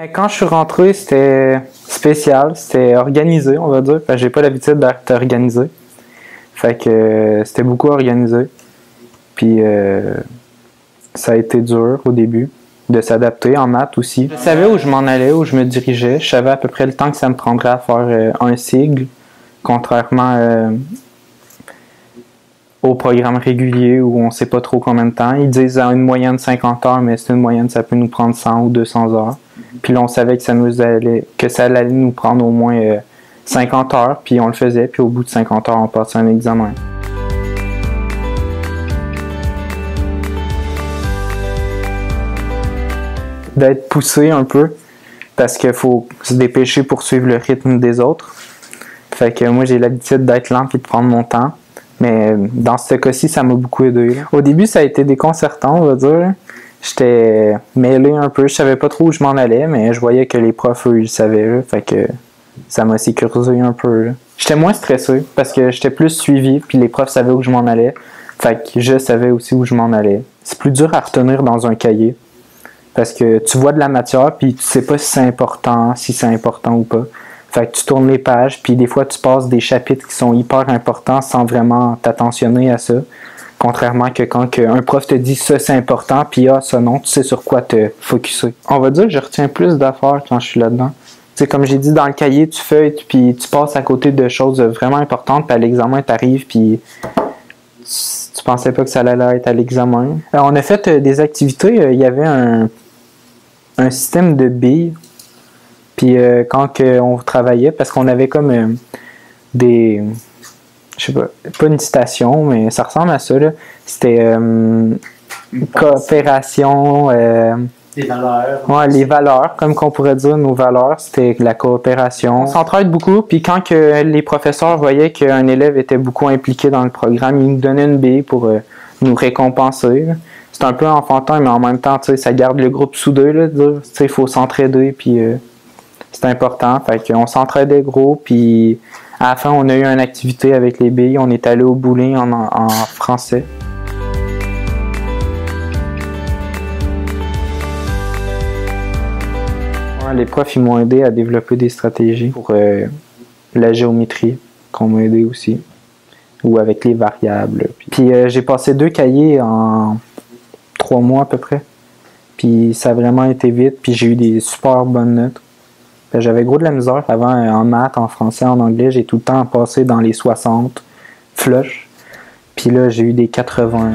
Quand je suis rentré, c'était spécial, c'était organisé, on va dire. J'ai pas l'habitude d'être organisé. Fait que c'était beaucoup organisé. Puis ça a été dur au début de s'adapter en maths aussi. Je savais où je m'en allais, où je me dirigeais. Je savais à peu près le temps que ça me prendrait à faire un sigle, contrairement au programme régulier où on sait pas trop combien de temps. Ils disent à une moyenne de 50 heures, mais c'est une moyenne, ça peut nous prendre 100 ou 200 heures. Puis là, on savait que ça allait nous prendre au moins 50 heures, puis on le faisait, puis au bout de 50 heures, on passait un examen. D'être poussé un peu, parce qu'il faut se dépêcher pour suivre le rythme des autres. Fait que moi, j'ai l'habitude d'être lent et de prendre mon temps. Mais dans ce cas-ci, ça m'a beaucoup aidé. Au début, ça a été déconcertant, on va dire. J'étais mêlé un peu, je savais pas trop où je m'en allais, mais je voyais que les profs, eux, ils savaient. Là, fait que ça m'a sécurisé un peu. Là. J'étais moins stressé parce que j'étais plus suivi, puis les profs savaient où je m'en allais. Fait que je savais aussi où je m'en allais. C'est plus dur à retenir dans un cahier parce que tu vois de la matière, puis tu sais pas si c'est important ou pas. Fait que tu tournes les pages, puis des fois tu passes des chapitres qui sont hyper importants sans vraiment t'attentionner à ça. Contrairement que quand un prof te dit ça c'est important, puis ça non, tu sais sur quoi te focusser. On va dire que je retiens plus d'affaires quand je suis là-dedans. Tu sais, comme j'ai dit, dans le cahier, tu feuilles, puis tu passes à côté de choses vraiment importantes, puis à l'examen, tu arrives, puis tu pensais pas que ça allait être à l'examen. On a fait des activités, il y avait un système de billes. Puis quand on travaillait, parce qu'on avait comme des... Je sais pas une citation, mais ça ressemble à ça, là. C'était coopération... les valeurs. Ouais, les valeurs, comme qu'on pourrait dire, nos valeurs, c'était la coopération. On s'entraide beaucoup, puis quand que les professeurs voyaient qu'un élève était beaucoup impliqué dans le programme, ils nous donnaient une bille pour nous récompenser. C'est un peu enfantin, mais en même temps, ça garde le groupe soudé, là, il faut s'entraider, puis... c'est important, fait qu'on s'entraidait gros, puis à la fin, on a eu une activité avec les billes, on est allé au bowling en français. Ouais, les profs, ils m'ont aidé à développer des stratégies pour la géométrie, qu'on m'a aidé aussi, ou avec les variables. Puis j'ai passé 2 cahiers en 3 mois à peu près, puis ça a vraiment été vite, puis j'ai eu des super bonnes notes. J'avais gros de la misère avant en maths, en français, en anglais. J'ai tout le temps passé dans les 60 flush. Puis là, j'ai eu des 80.